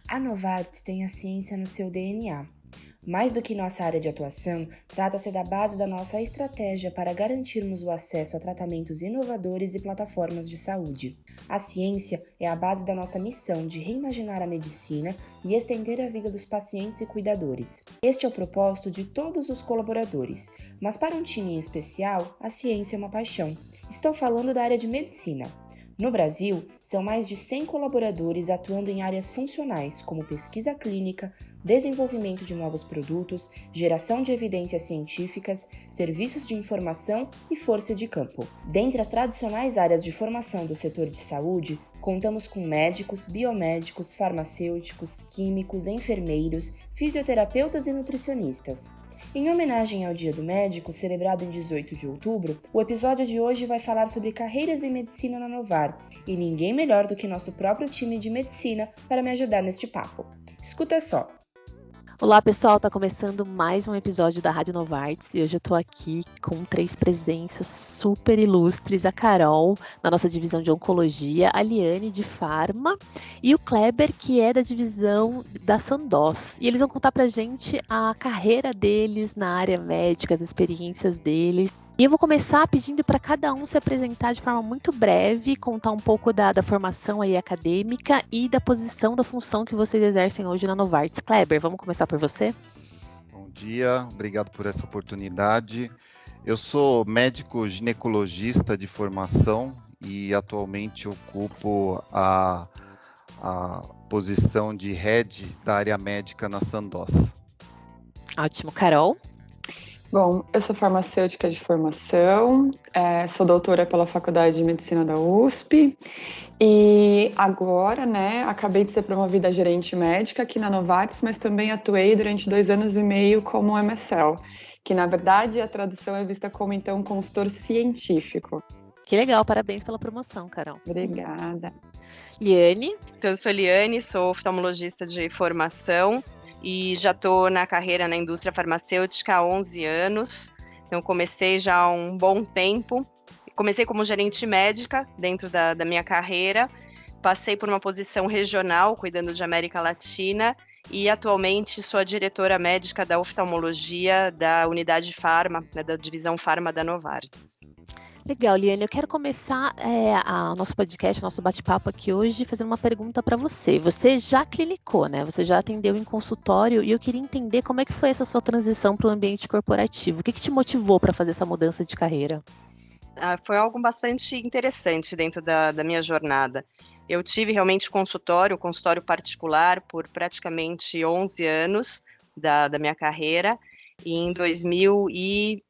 A Novartis tem a ciência no seu DNA. Mais do que nossa área de atuação, trata-se da base da nossa estratégia para garantirmos o acesso a tratamentos inovadores e plataformas de saúde. A ciência é a base da nossa missão de reimaginar a medicina e estender a vida dos pacientes e cuidadores. Este é o propósito de todos os colaboradores, mas para um time em especial, a ciência é uma paixão. Estou falando da área de medicina. No Brasil, são mais de 100 colaboradores atuando em áreas funcionais, como pesquisa clínica, desenvolvimento de novos produtos, geração de evidências científicas, serviços de informação e força de campo. Dentre as tradicionais áreas de formação do setor de saúde, contamos com médicos, biomédicos, farmacêuticos, químicos, enfermeiros, fisioterapeutas e nutricionistas. Em homenagem ao Dia do Médico, celebrado em 18 de outubro, o episódio de hoje vai falar sobre carreiras em medicina na Novartis, e ninguém melhor do que nosso próprio time de medicina para me ajudar neste papo. Escuta só! Olá pessoal, tá começando mais um episódio da Rádio Novartis e hoje eu tô aqui com 3 presenças super ilustres, a Carol, na nossa divisão de Oncologia, a Liane, de Farma, e o Kleber, que é da divisão da Sandoz. E eles vão contar pra gente a carreira deles na área médica, as experiências deles. E eu vou começar pedindo para cada um se apresentar de forma muito breve, contar um pouco da formação aí acadêmica e da posição, da função que vocês exercem hoje na Novartis. Kleber, vamos começar por você? Bom dia, obrigado por essa oportunidade. Eu sou médico ginecologista de formação e atualmente ocupo a posição de head da área médica na Sandoz. Ótimo. Carol? Bom, eu sou farmacêutica de formação, sou doutora pela Faculdade de Medicina da USP e agora, acabei de ser promovida a gerente médica aqui na Novartis, mas também atuei durante 2 anos e meio como MSL, que na verdade a tradução é vista como então consultor científico. Que legal, parabéns pela promoção, Carol. Obrigada. Liane? Então, eu sou Liane, sou oftalmologista de formação. E já estou na carreira na indústria farmacêutica há 11 anos, então comecei já há um bom tempo. Comecei como gerente médica dentro da minha carreira, passei por uma posição regional, cuidando de América Latina, e atualmente sou a diretora médica da oftalmologia da unidade Farma, da divisão Farma da Novartis. Legal, Liane, eu quero começar o nosso podcast, nosso bate-papo aqui hoje, fazendo uma pergunta para você. Você já clinicou, né? Você já atendeu em consultório e eu queria entender como é que foi essa sua transição para o ambiente corporativo. O que te motivou para fazer essa mudança de carreira? Foi algo bastante interessante dentro da minha jornada. Eu tive realmente consultório particular por praticamente 11 anos da minha carreira, e em 2012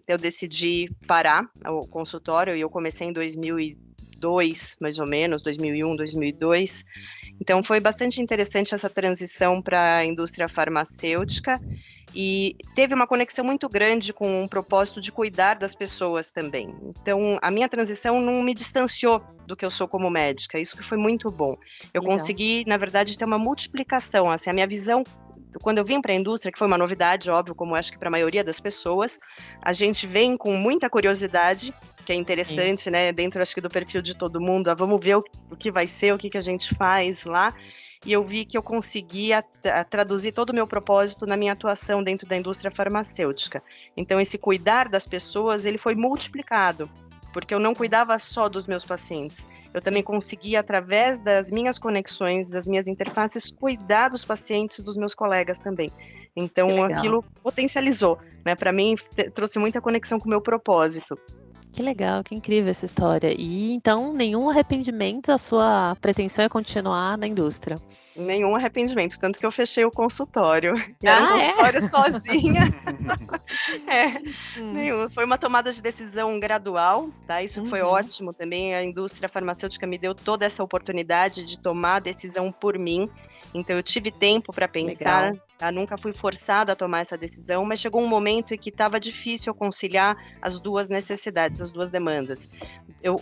eu decidi parar o consultório, e eu comecei em 2002, mais ou menos, 2001, 2002. Então foi bastante interessante essa transição para a indústria farmacêutica, e teve uma conexão muito grande com o propósito de cuidar das pessoas também. Então, a minha transição não me distanciou do que eu sou como médica, isso que foi muito bom. Eu Legal. consegui, na verdade, ter uma multiplicação, assim, a minha visão, quando eu vim para a indústria, que foi uma novidade, óbvio, como acho que para a maioria das pessoas, a gente vem com muita curiosidade, que é interessante, né, dentro, acho que, do perfil de todo mundo, vamos ver o que vai ser, o que a gente faz lá. E eu vi que eu conseguia traduzir todo o meu propósito na minha atuação dentro da indústria farmacêutica. Então, esse cuidar das pessoas, ele foi multiplicado, porque eu não cuidava só dos meus pacientes. Eu também conseguia, através das minhas conexões, das minhas interfaces, cuidar dos pacientes dos meus colegas também. Então, aquilo potencializou, né? Para mim, trouxe muita conexão com o meu propósito. Que legal, que incrível essa história. E então, nenhum arrependimento, a sua pretensão é continuar na indústria? Nenhum arrependimento, tanto que eu fechei o consultório. E era um consultório sozinha. Nenhum. Foi uma tomada de decisão gradual, tá? Isso foi ótimo também. A indústria farmacêutica me deu toda essa oportunidade de tomar a decisão por mim. Então, eu tive tempo para pensar, tá? Nunca fui forçada a tomar essa decisão, mas chegou um momento em que estava difícil eu conciliar as duas necessidades, as duas demandas.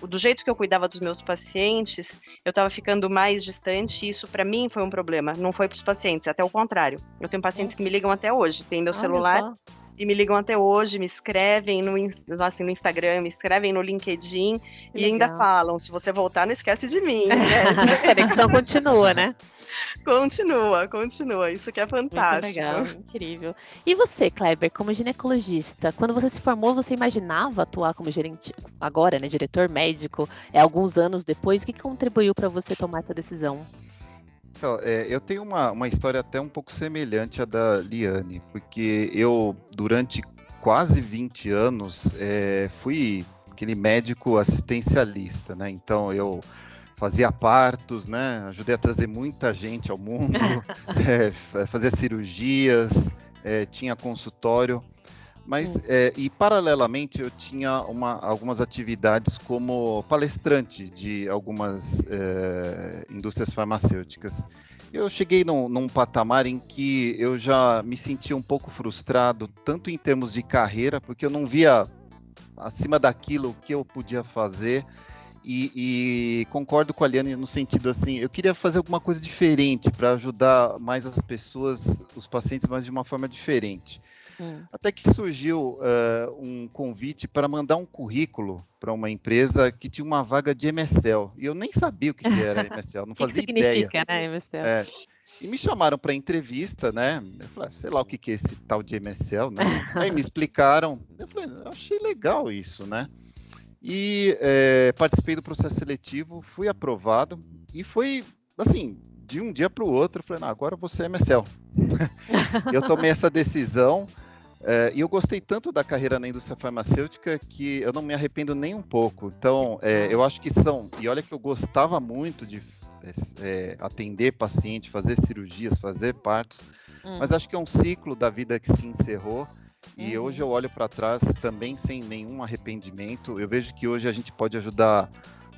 Do jeito que eu cuidava dos meus pacientes, eu estava ficando mais distante, e isso para mim foi um problema, não foi para os pacientes, até o contrário. Eu tenho pacientes que me ligam até hoje, tem meu celular, e me ligam até hoje, me escrevem assim, no Instagram, me escrevem no LinkedIn Que e ainda legal. falam: se você voltar, não esquece de mim, né? A conexão continua, né? Continua. Isso que é Muito fantástico. legal, incrível. E você, Kleber, como ginecologista, quando você se formou, você imaginava atuar como gerente, agora, né, diretor médico, alguns anos depois? O que contribuiu para você tomar essa decisão? Então, eu tenho uma história até um pouco semelhante à da Liane, porque eu, durante quase 20 anos, fui aquele médico assistencialista, né? Então, eu fazia partos, né? Ajudei a trazer muita gente ao mundo, fazia cirurgias, tinha consultório, mas, e paralelamente eu tinha algumas atividades como palestrante de algumas indústrias farmacêuticas. Eu cheguei num patamar em que eu já me sentia um pouco frustrado, tanto em termos de carreira, porque eu não via acima daquilo que eu podia fazer, e concordo com a Liane no sentido assim, eu queria fazer alguma coisa diferente para ajudar mais as pessoas, os pacientes, mas de uma forma diferente. Até que surgiu um convite para mandar um currículo para uma empresa que tinha uma vaga de MSL. E eu nem sabia o que era MSL, não fazia ideia. O que significa, né, MSL? E me chamaram para entrevista, né? Eu falei, sei lá o que é esse tal de MSL, né? Aí me explicaram. Eu falei, eu achei legal isso, né? E participei do processo seletivo, fui aprovado e foi, assim, de um dia para o outro, eu falei, não, agora você é MSL. Eu tomei essa decisão. E eu gostei tanto da carreira na indústria farmacêutica que eu não me arrependo nem um pouco. Então, eu acho que e olha que eu gostava muito de atender paciente, fazer cirurgias, fazer partos, mas acho que é um ciclo da vida que se encerrou. E hoje eu olho para trás também sem nenhum arrependimento. Eu vejo que hoje a gente pode ajudar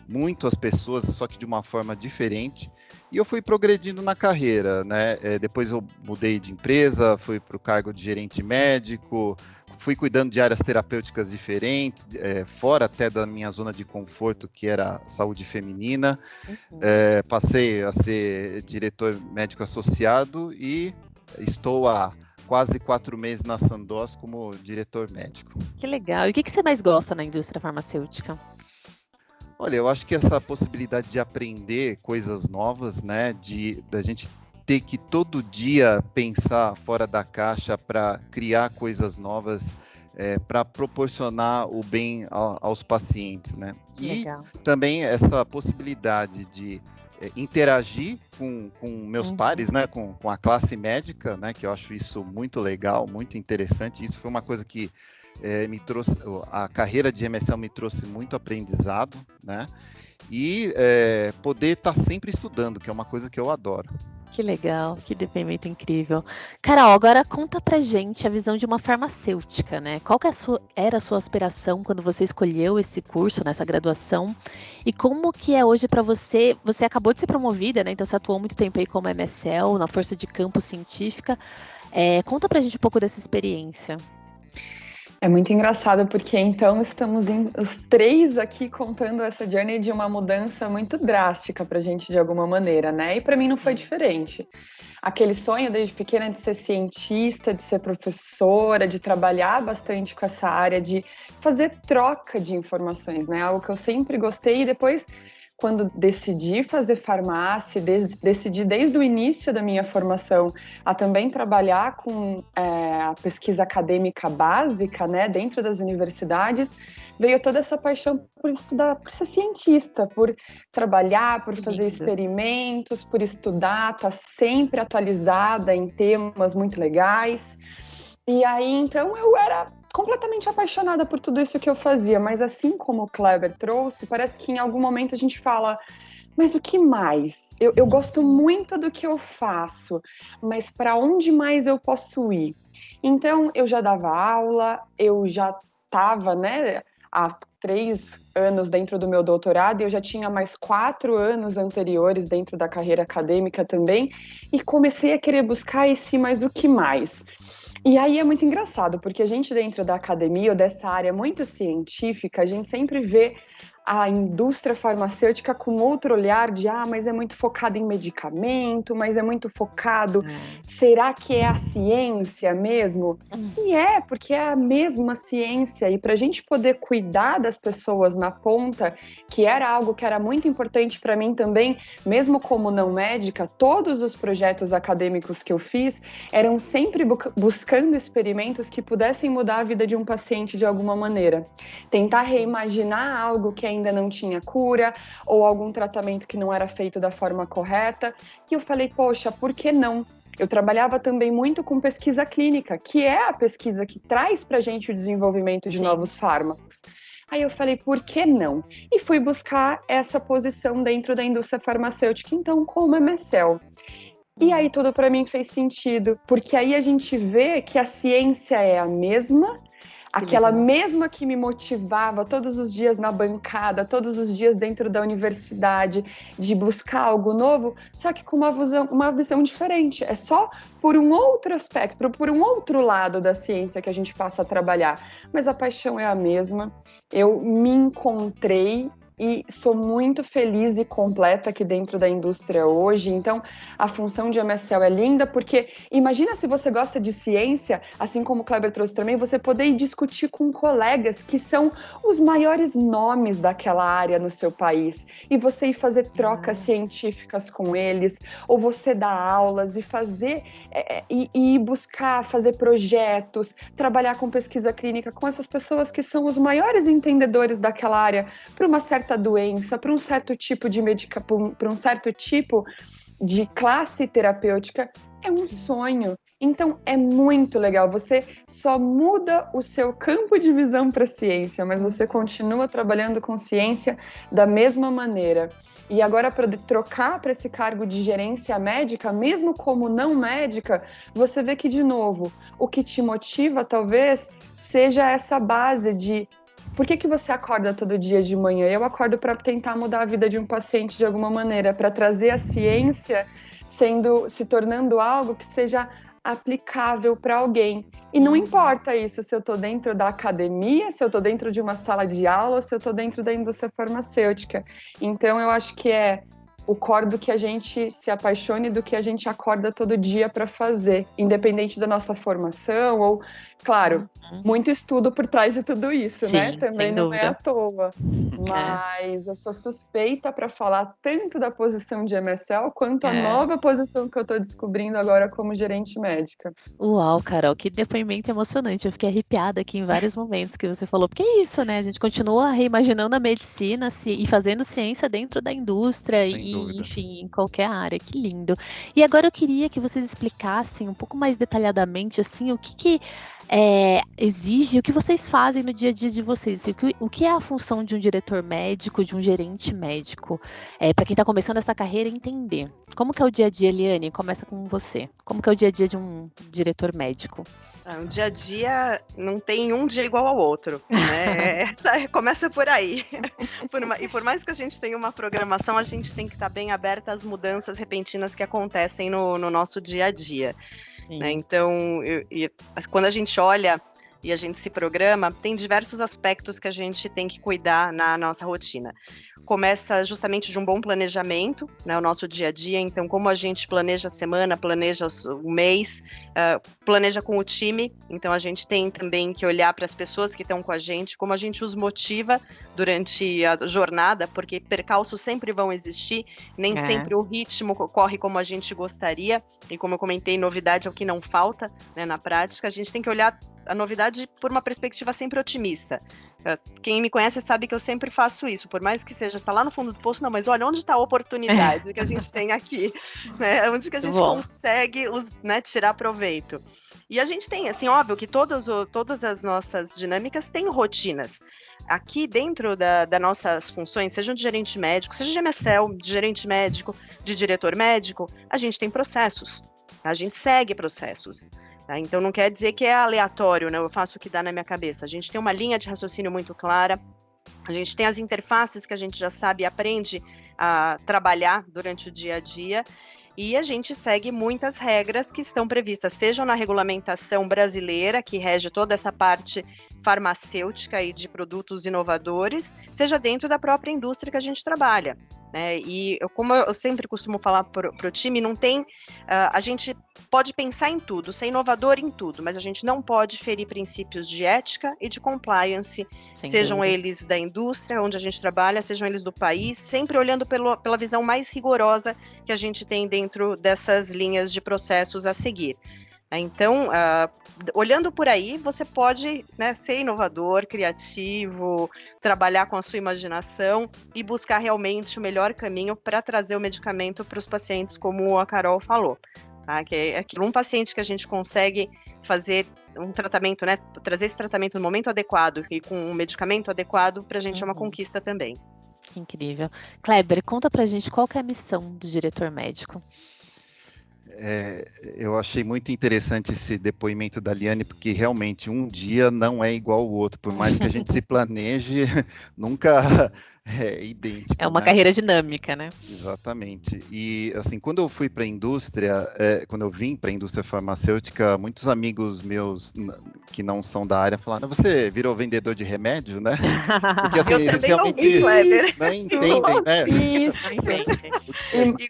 muito as pessoas, só que de uma forma diferente. E eu fui progredindo na carreira, né? Depois eu mudei de empresa, fui para o cargo de gerente médico, fui cuidando de áreas terapêuticas diferentes, fora até da minha zona de conforto, que era saúde feminina. Passei a ser diretor médico associado e estou há quase 4 meses na Sandoz como diretor médico. Que legal. E o que você mais gosta na indústria farmacêutica? Olha, eu acho que essa possibilidade de aprender coisas novas, né, da gente ter que todo dia pensar fora da caixa para criar coisas novas, para proporcionar o bem aos pacientes, né? Legal. E também essa possibilidade de interagir com meus pares, né, com a classe médica, né, que eu acho isso muito legal, muito interessante. Isso foi uma coisa que me trouxe, a carreira de MSL me trouxe muito aprendizado, né? E poder estar sempre estudando, que é uma coisa que eu adoro. Que legal, que depoimento incrível. Carol, agora conta pra gente a visão de uma farmacêutica, né? Qual que era a sua aspiração quando você escolheu esse curso, nessa graduação? E como que é hoje para você? Você acabou de ser promovida, né? Então você atuou muito tempo aí como MSL, na Força de Campo Científica. Conta pra gente um pouco dessa experiência. É muito engraçado porque então estamos os três aqui contando essa journey de uma mudança muito drástica pra gente de alguma maneira, né? E pra mim não foi diferente. Aquele sonho desde pequena de ser cientista, de ser professora, de trabalhar bastante com essa área, de fazer troca de informações, né? Algo que eu sempre gostei e depois, quando decidi fazer farmácia, decidi desde o início da minha formação a também trabalhar com a pesquisa acadêmica básica, né, dentro das universidades, veio toda essa paixão por estudar, por ser cientista, por trabalhar, por fazer experimentos, por estudar, estar sempre atualizada em temas muito legais. E aí, então, eu era completamente apaixonada por tudo isso que eu fazia, mas assim como o Kleber trouxe, parece que em algum momento a gente fala, mas o que mais? Eu gosto muito do que eu faço, mas para onde mais eu posso ir? Então, eu já dava aula, eu já estava, né, há 3 anos dentro do meu doutorado, e eu já tinha mais 4 anos anteriores dentro da carreira acadêmica também, e comecei a querer buscar esse mais o que mais? E aí é muito engraçado, porque a gente dentro da academia ou dessa área muito científica, a gente sempre vê a indústria farmacêutica com outro olhar de, mas é muito focado em medicamento, mas é muito focado, será que é a ciência mesmo? E porque é a mesma ciência, e para a gente poder cuidar das pessoas na ponta, que era algo que era muito importante para mim também, mesmo como não médica, todos os projetos acadêmicos que eu fiz eram sempre buscando experimentos que pudessem mudar a vida de um paciente de alguma maneira. Tentar reimaginar algo que ainda não tinha cura, ou algum tratamento que não era feito da forma correta. E eu falei, poxa, por que não? Eu trabalhava também muito com pesquisa clínica, que é a pesquisa que traz para a gente o desenvolvimento de novos fármacos. Aí eu falei, por que não? E fui buscar essa posição dentro da indústria farmacêutica, então, como MSL. E aí tudo para mim fez sentido, porque aí a gente vê que a ciência é a mesma, aquela mesma que me motivava todos os dias na bancada, todos os dias dentro da universidade, de buscar algo novo, só que com uma visão diferente. É só por um outro aspecto, por um outro lado da ciência que a gente passa a trabalhar. Mas a paixão é a mesma. Eu me encontrei e sou muito feliz e completa aqui dentro da indústria hoje. Então, a função de MSL é linda, porque imagina se você gosta de ciência, assim como o Kleber trouxe também, você poder ir discutir com colegas que são os maiores nomes daquela área no seu país, e você ir fazer trocas científicas com eles, ou você dar aulas e fazer, e buscar fazer projetos, trabalhar com pesquisa clínica com essas pessoas que são os maiores entendedores daquela área para uma certa doença, para um certo tipo de para um certo tipo de classe terapêutica, é um sonho. Então é muito legal. Você só muda o seu campo de visão para a ciência, mas você continua trabalhando com ciência da mesma maneira. E agora, para trocar para esse cargo de gerência médica, mesmo como não médica, você vê que, de novo, o que te motiva talvez seja essa base de por que você acorda todo dia de manhã? Eu acordo para tentar mudar a vida de um paciente de alguma maneira, para trazer a ciência se tornando algo que seja aplicável para alguém. E não importa isso, se eu estou dentro da academia, se eu estou dentro de uma sala de aula, ou se eu estou dentro da indústria farmacêutica. Então, eu acho que é o core do que a gente se apaixone, do que a gente acorda todo dia para fazer, independente da nossa formação, ou, claro, muito estudo por trás de tudo isso, né? Também não é à toa. Mas eu sou suspeita para falar tanto da posição de MSL, quanto a nova posição que eu estou descobrindo agora como gerente médica. Uau, Carol, que depoimento emocionante. Eu fiquei arrepiada aqui em vários momentos que você falou, porque é isso, né? A gente continua reimaginando a medicina e fazendo ciência dentro da indústria enfim, em qualquer área. Que lindo. E agora eu queria que vocês explicassem um pouco mais detalhadamente, assim, o que exige, o que vocês fazem no dia a dia de vocês, o que é a função de um diretor médico, de um gerente médico, para quem está começando essa carreira entender. Como que é o dia a dia, Eliane? Começa com você. Como que é o dia a dia de um diretor médico? O dia a dia não tem um dia igual ao outro, né? Começa por aí. E por mais que a gente tenha uma programação, a gente tem que estar bem aberta às mudanças repentinas que acontecem no nosso dia a dia. Né? Então, quando a gente olha e a gente se programa, tem diversos aspectos que a gente tem que cuidar na nossa rotina. Começa justamente de um bom planejamento, né, o nosso dia a dia. Então, como a gente planeja a semana, planeja o mês, planeja com o time. Então, a gente tem também que olhar para as pessoas que estão com a gente, como a gente os motiva durante a jornada, porque percalços sempre vão existir, nem sempre o ritmo corre como a gente gostaria. E como eu comentei, novidade é o que não falta, né, na prática. A gente tem que olhar a novidade por uma perspectiva sempre otimista. Quem me conhece sabe que eu sempre faço isso, por mais que seja, está lá no fundo do poço, não, mas olha, onde está a oportunidade que a gente tem aqui, né? Onde que a gente consegue tirar proveito. E a gente tem, assim, óbvio que todas as nossas dinâmicas têm rotinas. Aqui dentro das nossas funções, seja de gerente médico, seja de MSL, de gerente médico, de diretor médico, a gente tem processos, a gente segue processos. Então não quer dizer que é aleatório, né? Eu faço o que dá na minha cabeça. A gente tem uma linha de raciocínio muito clara, a gente tem as interfaces que a gente já sabe e aprende a trabalhar durante o dia a dia, e a gente segue muitas regras que estão previstas, sejam na regulamentação brasileira, que rege toda essa parte farmacêutica e de produtos inovadores, seja dentro da própria indústria que a gente trabalha. Né? E como eu sempre costumo falar para o time, não tem, a gente pode pensar em tudo, ser inovador em tudo, mas a gente não pode ferir princípios de ética e de compliance, sejam eles da indústria onde a gente trabalha, sejam eles do país, sempre olhando pela visão mais rigorosa que a gente tem dentro dessas linhas de processos a seguir. Então, olhando por aí, você pode, né, ser inovador, criativo, trabalhar com a sua imaginação e buscar realmente o melhor caminho para trazer o medicamento para os pacientes, como a Carol falou. Tá? Que é aquilo, um paciente que a gente consegue fazer um tratamento, né, trazer esse tratamento no momento adequado e com um medicamento adequado, para a gente é uma conquista também. Que incrível. Kleber, conta pra gente qual que é a missão do diretor médico. Eu achei muito interessante esse depoimento da Liane, porque realmente um dia não é igual ao outro, por mais que a gente se planeje, nunca é idêntico. É uma carreira dinâmica, né? Exatamente. E assim, quando eu fui para a indústria, quando eu vim para a indústria farmacêutica, muitos amigos meus que não são da área falaram: você virou vendedor de remédio, né? Porque assim, eles realmente não entendem, né? E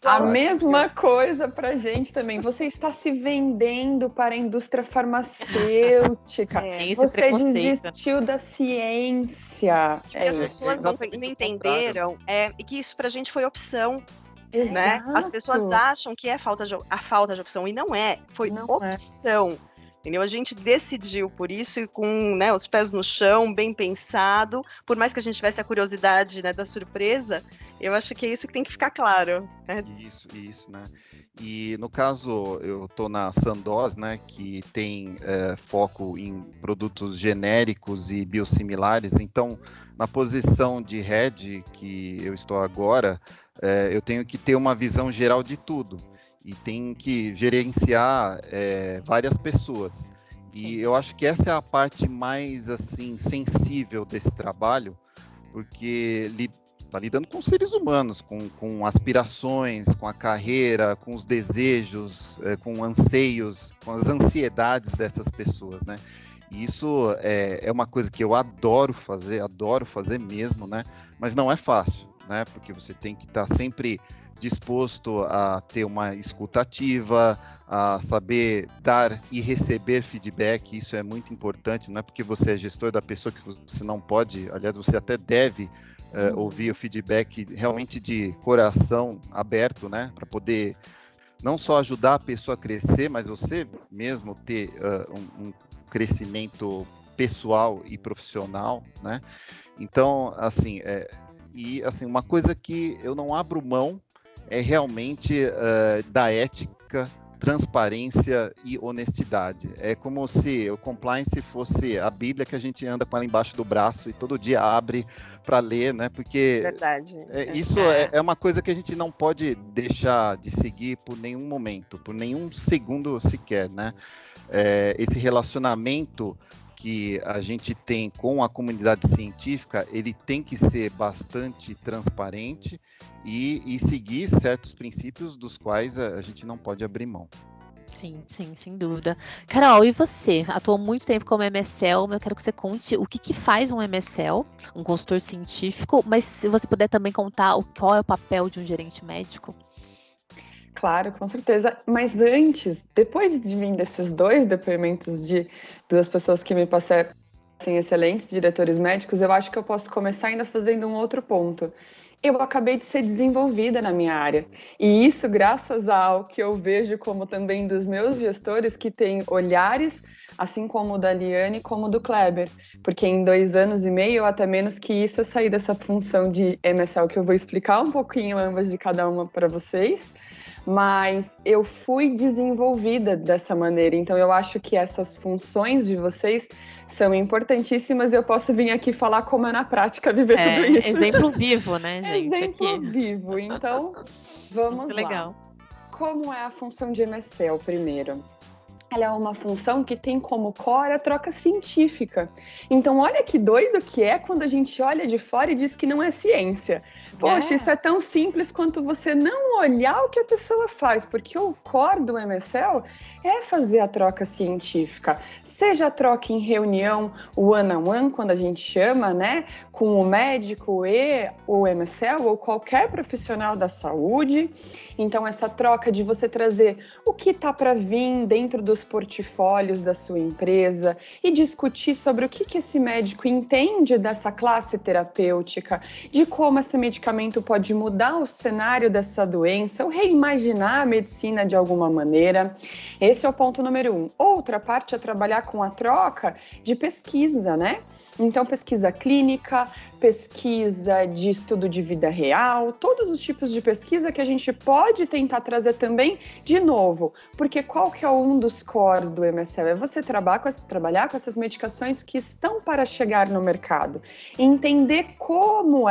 a mesma coisa pra gente também. Você está se vendendo para a indústria farmacêutica. Você desistiu da ciência. As pessoas não entenderam que isso pra gente foi opção. Né? As pessoas acham que é a falta de opção, e não é. Foi opção. Entendeu? A gente decidiu por isso e com, né, os pés no chão, bem pensado. Por mais que a gente tivesse a curiosidade, né, da surpresa, eu acho que é isso que tem que ficar claro. Né? Isso, né? E no caso, eu estou na Sandoz, né, que tem foco em produtos genéricos e biosimilares. Então, na posição de head que eu estou agora, eu tenho que ter uma visão geral de tudo. E tem que gerenciar várias pessoas. E eu acho que essa é a parte mais assim sensível desse trabalho, porque está lidando com seres humanos, com aspirações, com a carreira, com os desejos, com anseios, com as ansiedades dessas pessoas, né? E isso é uma coisa que eu adoro fazer mesmo, né? Mas não é fácil, né? Porque você tem que estar sempre disposto a ter uma escuta ativa, a saber dar e receber feedback. Isso é muito importante, não é porque você é gestor da pessoa que você não pode, aliás, você até deve ouvir o feedback realmente de coração aberto, né, para poder não só ajudar a pessoa a crescer, mas você mesmo ter um crescimento pessoal e profissional, né? Então, assim, uma coisa que eu não abro mão é realmente da ética, transparência e honestidade. É como se o compliance fosse a Bíblia que a gente anda com ela embaixo do braço e todo dia abre para ler, né? Porque verdade. Isso é uma coisa que a gente não pode deixar de seguir por nenhum momento, por nenhum segundo sequer, né? Esse relacionamento que a gente tem com a comunidade científica, ele tem que ser bastante transparente e seguir certos princípios dos quais a gente não pode abrir mão. Sim, sem dúvida. Carol, e você? Atuou muito tempo como MSL, mas eu quero que você conte o que faz um MSL, um consultor científico, mas se você puder também contar qual é o papel de um gerente médico. Claro, com certeza. Mas antes, depois de vir desses dois depoimentos de duas pessoas que me passaram excelentes diretores médicos, eu acho que eu posso começar ainda fazendo um outro ponto. Eu acabei de ser desenvolvida na minha área. E isso graças ao que eu vejo como também dos meus gestores que têm olhares, assim como o da Liane, como o do Kleber. Porque em 2 anos e meio, ou até menos que isso, eu saí dessa função de MSL, que eu vou explicar um pouquinho ambas de cada uma para vocês. Mas eu fui desenvolvida dessa maneira, então eu acho que essas funções de vocês são importantíssimas e eu posso vir aqui falar como é na prática viver tudo isso. Exemplo vivo, né, gente? Exemplo vivo, então vamos muito lá. Legal. Como é a função de MSL primeiro? ela é uma função que tem como core a troca científica. Então, olha que doido que é quando a gente olha de fora e diz que não é ciência. Poxa, isso é tão simples quanto você não olhar o que a pessoa faz, porque o core do MSL é fazer a troca científica. Seja a troca em reunião one-on-one, quando a gente chama, né, com o médico e o MSL, ou qualquer profissional da saúde. Então, essa troca de você trazer o que está para vir dentro dos portfólios da sua empresa e discutir sobre o que esse médico entende dessa classe terapêutica, de como esse medicamento pode mudar o cenário dessa doença ou reimaginar a medicina de alguma maneira. Esse é o ponto número 1. Outra parte é trabalhar com a troca de pesquisa, né? Então, pesquisa clínica, pesquisa de estudo de vida real, todos os tipos de pesquisa que a gente pode tentar trazer também de novo. Porque qual que é um dos cores do MSL? É você trabalhar com essas medicações que estão para chegar no mercado. Entender como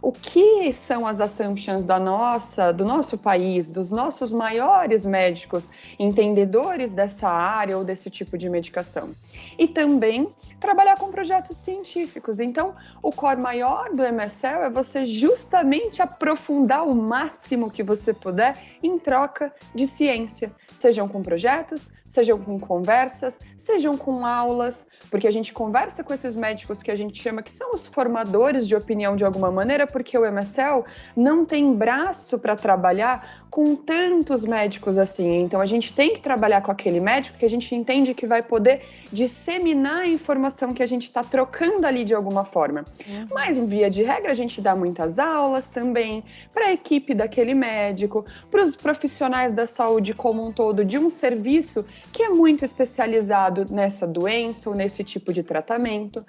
o que são as assumptions do nosso país, dos nossos maiores médicos, entendedores dessa área ou desse tipo de medicação. E também trabalhar com projetos científicos. Então, o core maior do MSL é você justamente aprofundar o máximo que você puder em troca de ciência, sejam com projetos, sejam com conversas, sejam com aulas, porque a gente conversa com esses médicos que a gente chama que são os formadores de opinião de alguma maneira, porque o MSL não tem braço para trabalhar com tantos médicos assim. Então, a gente tem que trabalhar com aquele médico que a gente entende que vai poder disseminar a informação que a gente está trocando ali de alguma forma. Mas, via de regra, a gente dá muitas aulas também para a equipe daquele médico, para os profissionais da saúde como um todo, de um serviço que é muito especializado nessa doença ou nesse tipo de tratamento.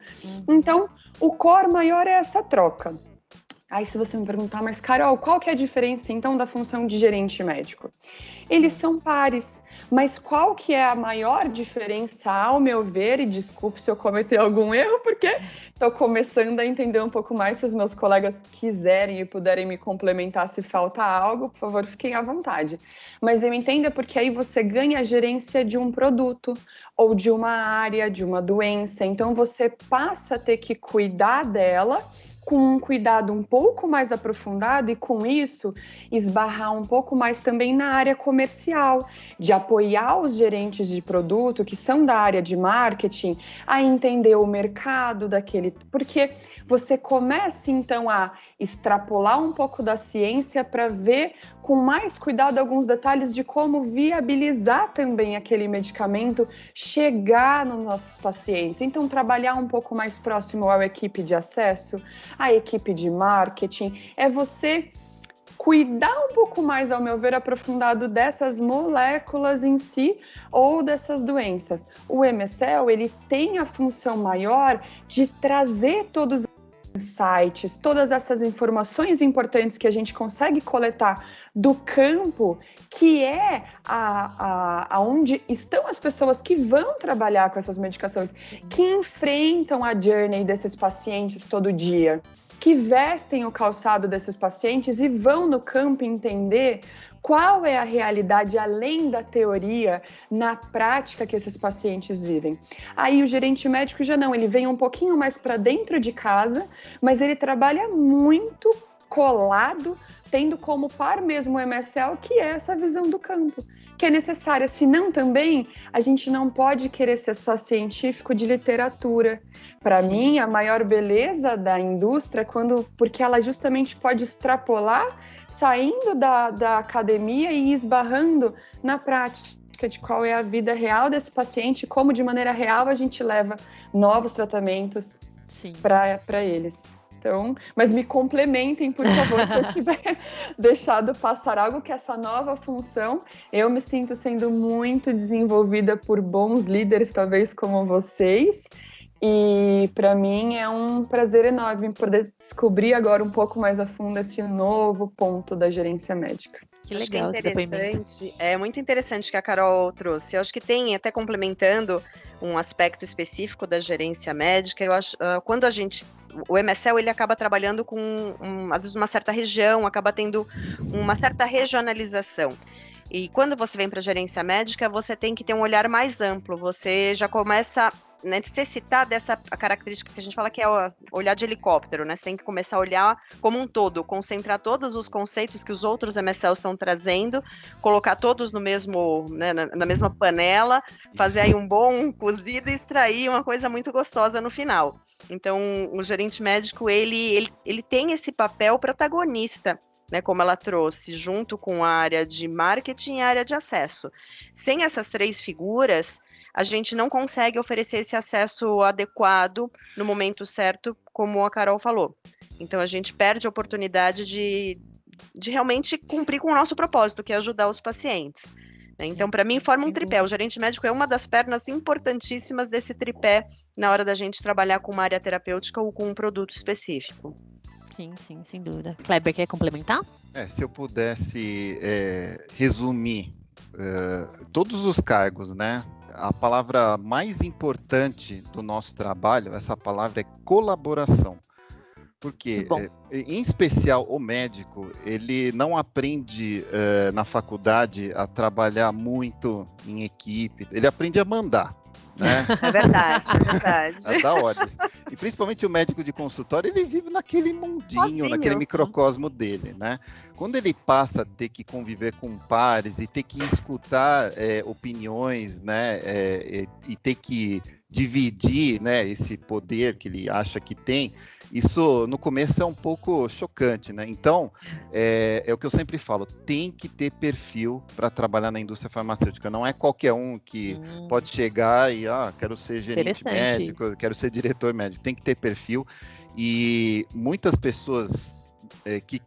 Então, o core maior é essa troca. Aí, se você me perguntar, mas Carol, qual que é a diferença, então, da função de gerente médico? Eles são pares, mas qual que é a maior diferença, ao meu ver, e desculpe se eu cometer algum erro, porque estou começando a entender um pouco mais, se os meus colegas quiserem e puderem me complementar se falta algo, por favor, fiquem à vontade. Mas eu entendo porque aí você ganha a gerência de um produto, ou de uma área, de uma doença, então você passa a ter que cuidar dela, com um cuidado um pouco mais aprofundado e, com isso, esbarrar um pouco mais também na área comercial, de apoiar os gerentes de produto, que são da área de marketing, a entender o mercado daquele... Porque você começa, então, a extrapolar um pouco da ciência para ver com mais cuidado alguns detalhes de como viabilizar também aquele medicamento chegar nos nossos pacientes. Então, trabalhar um pouco mais próximo à equipe de acesso, a equipe de marketing, é você cuidar um pouco mais, ao meu ver, aprofundado dessas moléculas em si ou dessas doenças. O MSL, ele tem a função maior de trazer todos os insights, todas essas informações importantes que a gente consegue coletar do campo, que é onde estão as pessoas que vão trabalhar com essas medicações, que enfrentam a journey desses pacientes todo dia, que vestem o calçado desses pacientes e vão no campo entender qual é a realidade, além da teoria, na prática que esses pacientes vivem. Aí o gerente médico já não, ele vem um pouquinho mais para dentro de casa, mas ele trabalha muito colado, tendo como par mesmo o MSL, que é essa visão do campo, que é necessária. Senão também a gente não pode querer ser só científico de literatura. Para mim, a maior beleza da indústria é porque ela justamente pode extrapolar, saindo da academia e esbarrando na prática de qual é a vida real desse paciente, como de maneira real a gente leva novos tratamentos para eles. Então, mas me complementem, por favor, se eu tiver deixado passar algo, que essa nova função, eu me sinto sendo muito desenvolvida por bons líderes, talvez como vocês, e para mim é um prazer enorme poder descobrir agora um pouco mais a fundo esse novo ponto da gerência médica. Que legal, que é interessante, é muito interessante que a Carol trouxe. Eu acho que tem, até complementando um aspecto específico da gerência médica, eu acho, quando o MSL, ele acaba trabalhando com, às vezes, uma certa região, acaba tendo uma certa regionalização. E quando você vem para a gerência médica, você tem que ter um olhar mais amplo, você já começa a necessitar dessa característica que a gente fala que é o olhar de helicóptero, né? Você tem que começar a olhar como um todo, concentrar todos os conceitos que os outros MSLs estão trazendo, colocar todos no mesmo, né, na mesma panela, fazer aí um bom cozido e extrair uma coisa muito gostosa no final. Então, o gerente médico, ele tem esse papel protagonista, né, como ela trouxe, junto com a área de marketing e a área de acesso. Sem essas 3 figuras, a gente não consegue oferecer esse acesso adequado no momento certo, como a Carol falou. Então, a gente perde a oportunidade de realmente cumprir com o nosso propósito, que é ajudar os pacientes. Né? Então, para mim, forma um tripé. O gerente médico é uma das pernas importantíssimas desse tripé na hora da gente trabalhar com uma área terapêutica ou com um produto específico. Sim, sem dúvida. Kleber, quer complementar? Se eu pudesse resumir todos os cargos, né? A palavra mais importante do nosso trabalho, essa palavra é colaboração. Porque, em especial, o médico, ele não aprende na faculdade a trabalhar muito em equipe, ele aprende a mandar. Né? É verdade. A dar ordens. E principalmente o médico de consultório, ele vive naquele mundinho, Sozinho. naquele microcosmo dele, né? Quando ele passa a ter que conviver com pares e ter que escutar opiniões, né? E ter que dividir, né, esse poder que ele acha que tem, isso no começo é um pouco chocante, né? Então, é o que eu sempre falo, tem que ter perfil para trabalhar na indústria farmacêutica. Não é qualquer um que pode chegar e, quero ser gerente médico, quero ser diretor médico. Tem que ter perfil. E muitas pessoas que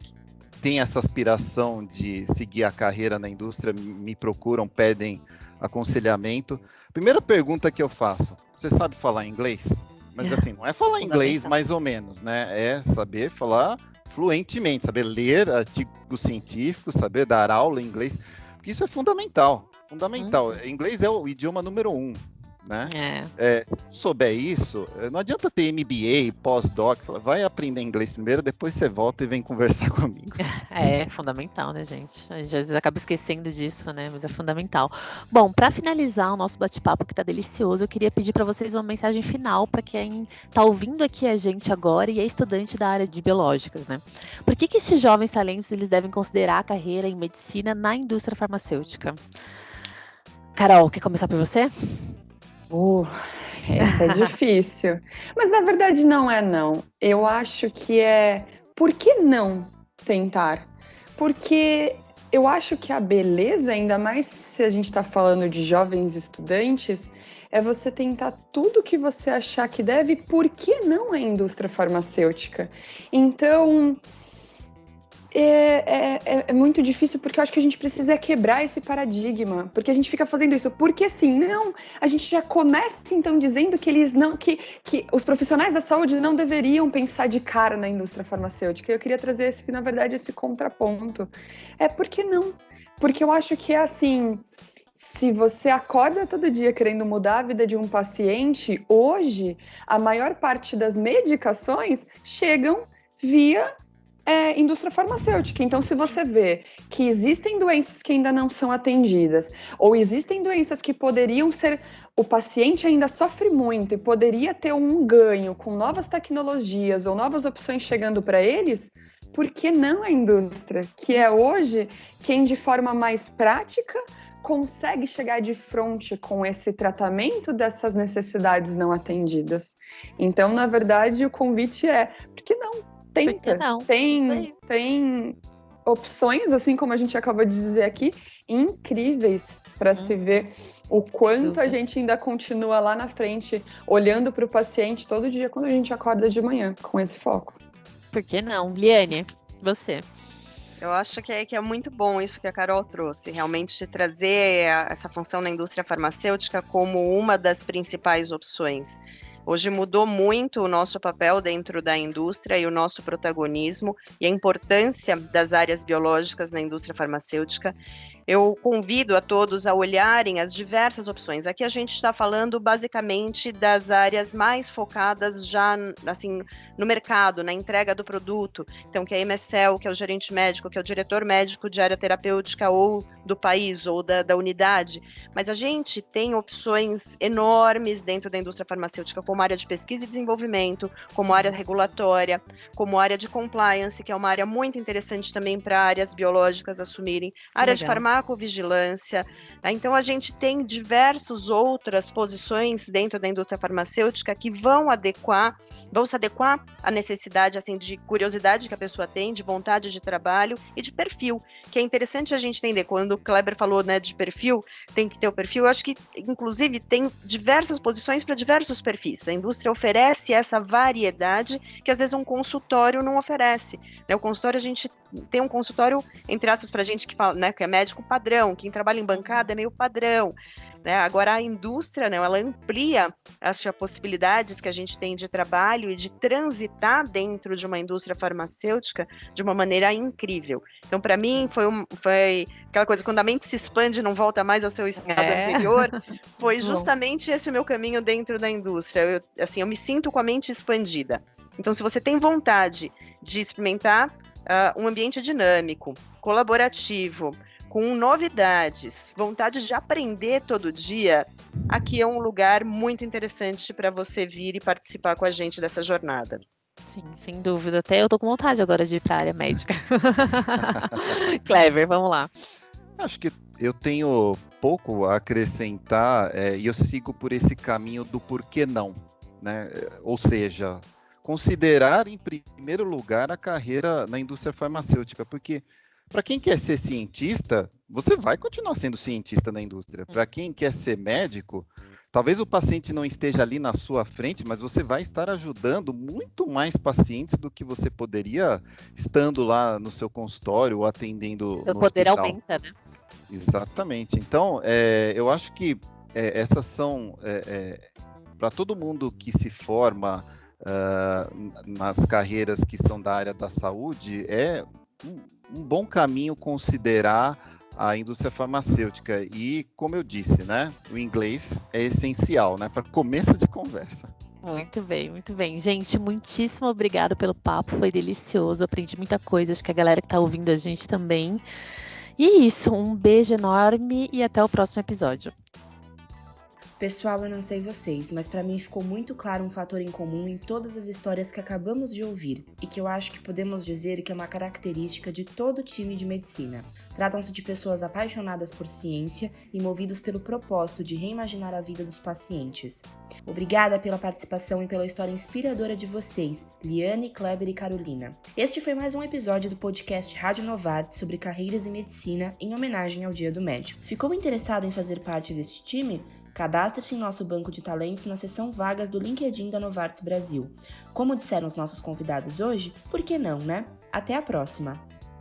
têm essa aspiração de seguir a carreira na indústria me procuram, pedem aconselhamento. Primeira pergunta que eu faço, você sabe falar inglês? Mas assim, não é falar inglês mais ou menos, né? É saber falar fluentemente, saber ler artigos científicos, saber dar aula em inglês, porque isso é fundamental. Inglês é o idioma número 1, né? Se não souber isso, não adianta ter MBA, pós-doc, vai aprender inglês primeiro, depois você volta e vem conversar comigo. É fundamental, né, gente? A gente às vezes acaba esquecendo disso, né? Mas é fundamental. Bom, para finalizar o nosso bate-papo, que tá delicioso, eu queria pedir para vocês uma mensagem final para quem tá ouvindo aqui a gente agora e é estudante da área de biológicas, né? Por que esses jovens talentos eles devem considerar a carreira em medicina na indústria farmacêutica? Carol, quer começar por você? Essa é difícil. Mas na verdade não é não. Eu acho que por que não tentar? Porque eu acho que a beleza, ainda mais se a gente está falando de jovens estudantes, é você tentar tudo que você achar que deve, por que não a indústria farmacêutica? Então, é muito difícil, porque eu acho que a gente precisa quebrar esse paradigma, porque a gente fica fazendo isso, porque assim, não, a gente já começa então dizendo que eles não, que os profissionais da saúde não deveriam pensar de cara na indústria farmacêutica. Eu queria trazer na verdade, esse contraponto. Por que não? Porque eu acho que é assim, se você acorda todo dia querendo mudar a vida de um paciente, hoje, a maior parte das medicações chegam via indústria farmacêutica. Então, se você vê que existem doenças que ainda não são atendidas, ou existem doenças que poderiam ser, o paciente ainda sofre muito e poderia ter um ganho com novas tecnologias ou novas opções chegando para eles, por que não a indústria? Que é hoje quem, de forma mais prática, consegue chegar de frente com esse tratamento dessas necessidades não atendidas. Então, na verdade, o convite por que não? Tenta. Tem opções, assim como a gente acabou de dizer aqui, incríveis para se ver o quanto a gente ainda continua lá na frente, olhando para o paciente todo dia quando a gente acorda de manhã, com esse foco. Por que não? Liane, você. Eu acho que é muito bom isso que a Carol trouxe, realmente de trazer essa função na indústria farmacêutica como uma das principais opções. Hoje mudou muito o nosso papel dentro da indústria e o nosso protagonismo e a importância das áreas biológicas na indústria farmacêutica. eu convido a todos a olharem as diversas opções. Aqui a gente está falando basicamente das áreas mais focadas já, assim, no mercado, na entrega do produto. Então, que é a MSL, que é o gerente médico, que é o diretor médico de área terapêutica ou do país ou da unidade. Mas a gente tem opções enormes dentro da indústria farmacêutica, como área de pesquisa e desenvolvimento, como área regulatória, como área de compliance, que é uma área muito interessante também para áreas biológicas assumirem, área de farmacovigilância. Então, a gente tem diversas outras posições dentro da indústria farmacêutica que vão se adequar à necessidade, assim, de curiosidade que a pessoa tem, de vontade de trabalho e de perfil, que é interessante a gente entender. Quando o Kleber falou, né, de perfil, tem que ter o perfil, eu acho que, inclusive, tem diversas posições para diversos perfis. A indústria oferece essa variedade que, às vezes, um consultório não oferece. Né? O consultório, a gente tem um consultório, entre aspas, para a gente que fala, né, que é médico padrão, quem trabalha em bancada é meio padrão. Né? Agora, a indústria, né, ela amplia as possibilidades que a gente tem de trabalho e de transitar dentro de uma indústria farmacêutica de uma maneira incrível. Então, para mim, foi aquela coisa, quando a mente se expande e não volta mais ao seu estado anterior, foi justamente esse o meu caminho dentro da indústria. Eu me sinto com a mente expandida. Então, se você tem vontade de experimentar um ambiente dinâmico, colaborativo, com novidades, vontade de aprender todo dia, aqui é um lugar muito interessante para você vir e participar com a gente dessa jornada. Sim, sem dúvida. Até eu tô com vontade agora de ir para a área médica. Kleber, vamos lá. Acho que eu tenho pouco a acrescentar e eu sigo por esse caminho do porquê não, né? Ou seja, considerar em primeiro lugar a carreira na indústria farmacêutica, porque para quem quer ser cientista, você vai continuar sendo cientista na indústria. Para quem quer ser médico, talvez o paciente não esteja ali na sua frente, mas você vai estar ajudando muito mais pacientes do que você poderia estando lá no seu consultório ou atendendo no poder hospital. Aumenta, né? Exatamente. Então, eu acho que essas são, para todo mundo que se forma nas carreiras que são da área da saúde, é um bom caminho considerar a indústria farmacêutica. E, como eu disse, né, o inglês é essencial, né, para começo de conversa. Muito bem, muito bem. Gente, muitíssimo obrigada pelo papo, foi delicioso, aprendi muita coisa, acho que a galera que está ouvindo a gente também. E é isso, um beijo enorme e até o próximo episódio. Pessoal, eu não sei vocês, mas pra mim ficou muito claro um fator em comum em todas as histórias que acabamos de ouvir e que eu acho que podemos dizer que é uma característica de todo time de medicina. Tratam-se de pessoas apaixonadas por ciência e movidos pelo propósito de reimaginar a vida dos pacientes. Obrigada pela participação e pela história inspiradora de vocês, Liane, Kleber e Carolina. Este foi mais um episódio do podcast Rádio Novartis sobre carreiras e medicina em homenagem ao Dia do Médico. Ficou interessado em fazer parte deste time? Cadastre-se em nosso banco de talentos na seção vagas do LinkedIn da Novartis Brasil. Como disseram os nossos convidados hoje, por que não, né? Até a próxima!